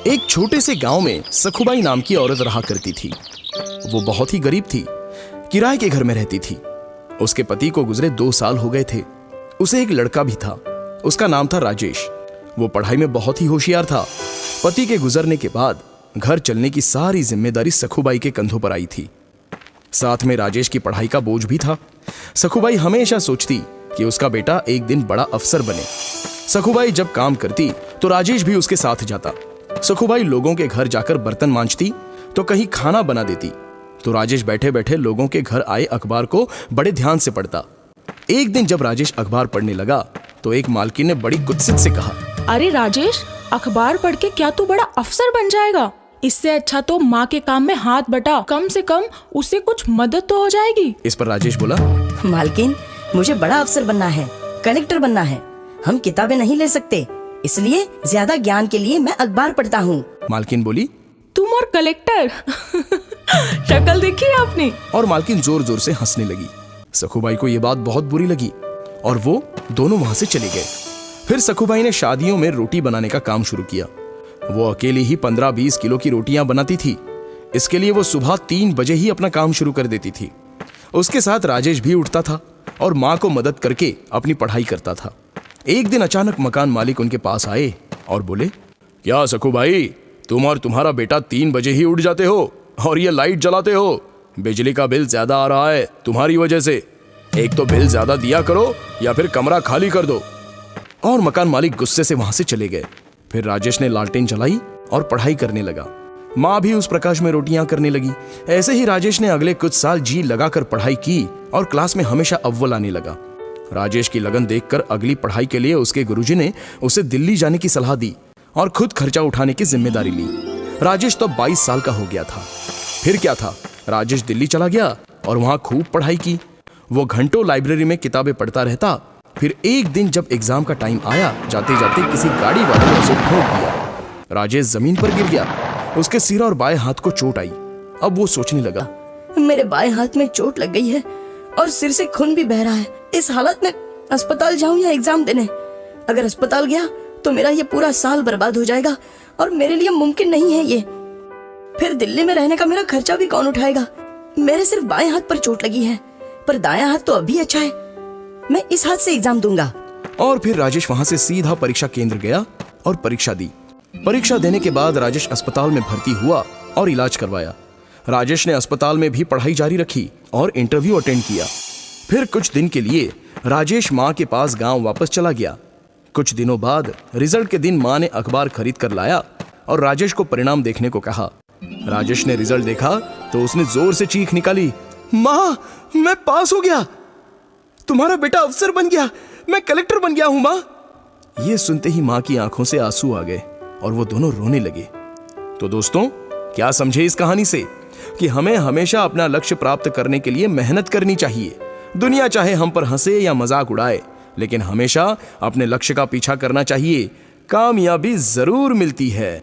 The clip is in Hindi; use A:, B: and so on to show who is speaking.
A: एक छोटे से गांव में सखुबाई नाम की औरत रहा करती थी। वो बहुत ही गरीब थी, किराए के घर में रहती थी। उसके पति को गुजरे 2 साल हो गए थे। उसे एक लड़का भी था, उसका नाम था राजेश। वो पढ़ाई में बहुत ही होशियार था। पति के गुजरने के बाद घर चलने की सारी जिम्मेदारी सखुबाई के कंधों पर आई थी। साथ में राजेश की पढ़ाई का बोझ भी था। सखुबाई हमेशा सोचती कि उसका बेटा एक दिन बड़ा अफसर बने। सखुबाई जब काम करती तो राजेश भी उसके साथ जाता। सखुबाई लोगों के घर जाकर बर्तन मांजती तो कहीं खाना बना देती, तो राजेश बैठे बैठे लोगों के घर आए अखबार को बड़े ध्यान से पढ़ता। एक दिन जब राजेश अखबार पढ़ने लगा तो एक मालकिन ने बड़ी कुत्सित से कहा,
B: अरे राजेश, अखबार पढ़ के क्या तू बड़ा अफसर बन जाएगा? इससे अच्छा तो माँ के काम में हाथ बटा, कम से कम उससे कुछ मदद तो हो जाएगी।
A: इस पर राजेश बोला,
C: मालकिन, मुझे बड़ा अफसर बनना है, कलेक्टर बनना है। हम किताबें नहीं ले सकते, इसलिए ज्यादा ज्ञान के लिए मैं अखबार पढ़ता हूँ।
A: मालकिन बोली,
B: तुम और कलेक्टर शक्ल देखी आपने?
A: और मालकिन जोर जोर से हंसने लगी। सखुबाई को यह बात बहुत बुरी लगी और वो दोनों वहां से चले गए। फिर सखुबाई ने शादियों में रोटी बनाने का काम शुरू किया। वो अकेली ही 15-20 किलो की रोटियां बनाती थी। इसके लिए वो सुबह 3 बजे ही अपना काम शुरू कर देती थी। उसके साथ राजेश भी उठता था और माँ को मदद करके अपनी पढ़ाई करता था। एक दिन अचानक मकान मालिक उनके पास आए और बोले, क्या सखुबाई, तुम और तुम्हारा बेटा 3 बजे ही उठ जाते हो और ये लाइट जलाते हो? बिजली का बिल ज्यादा आ रहा है तुम्हारी वजह से। एक तो बिल ज्यादा दिया करो या फिर कमरा खाली कर दो। और मकान मालिक गुस्से से वहां से चले गए। फिर राजेश ने लालटेन जलाई और पढ़ाई करने लगा। माँ भी उस प्रकाश में रोटियां करने लगी। ऐसे ही राजेश ने अगले कुछ साल जी लगाकर पढ़ाई की और क्लास में हमेशा अव्वल आने लगा। राजेश की लगन देखकर अगली पढ़ाई के लिए उसके गुरुजी ने उसे दिल्ली जाने की सलाह दी और खुद खर्चा उठाने की जिम्मेदारी ली। राजेश तो 22 साल का हो गया था। फिर क्या था, राजेश दिल्ली चला गया और वहां खूब पढ़ाई की। वो घंटों लाइब्रेरी में किताबें पढ़ता रहता। फिर एक दिन जब एग्जाम का टाइम आया, जाते जाते किसी गाड़ी वाले ने उसे ठोक दिया। राजेश जमीन पर गिर गया। उसके सिर और बाएं हाथ को चोट आई। अब वो सोचने लगा,
C: मेरे बाएं हाथ में चोट लग गई है और सिर से खून भी बह रहा है। इस हालत में अस्पताल जाऊं या एग्जाम देने? अगर अस्पताल गया तो मेरा ये पूरा साल बर्बाद हो जाएगा और मेरे लिए मुमकिन नहीं है ये। फिर दिल्ली में रहने का मेरा खर्चा भी कौन उठाएगा? मेरे सिर्फ बाएं हाथ पर चोट लगी है, पर दायां हाथ तो अभी अच्छा है। मैं इस हाथ से एग्जाम दूंगा।
A: और फिर राजेश वहां से सीधा परीक्षा केंद्र गया और परीक्षा दी। परीक्षा देने के बाद राजेश अस्पताल में भर्ती हुआ और इलाज करवाया। राजेश ने अस्पताल में भी पढ़ाई जारी रखी और इंटरव्यू अटेंड किया। फिर कुछ दिन के लिए राजेश माँ के पास गांव वापस चला गया। कुछ दिनों बाद रिजल्ट के दिन माँ ने अखबार खरीद कर लाया और राजेश को परिणाम देखने को कहा। राजेश ने रिजल्ट देखा तो उसने जोर से चीख निकाली, माँ, मैं पास हो गया, तुम्हारा बेटा अफसर बन गया, मैं कलेक्टर बन गया हूं माँ। ये सुनते ही माँ की आंखों से आंसू आ गए और वो दोनों रोने लगे। तो दोस्तों, क्या समझे इस कहानी से कि हमें हमेशा अपना लक्ष्य प्राप्त करने के लिए मेहनत करनी चाहिए। दुनिया चाहे हम पर हंसे या मजाक उड़ाए, लेकिन हमेशा अपने लक्ष्य का पीछा करना चाहिए। कामयाबी जरूर मिलती है।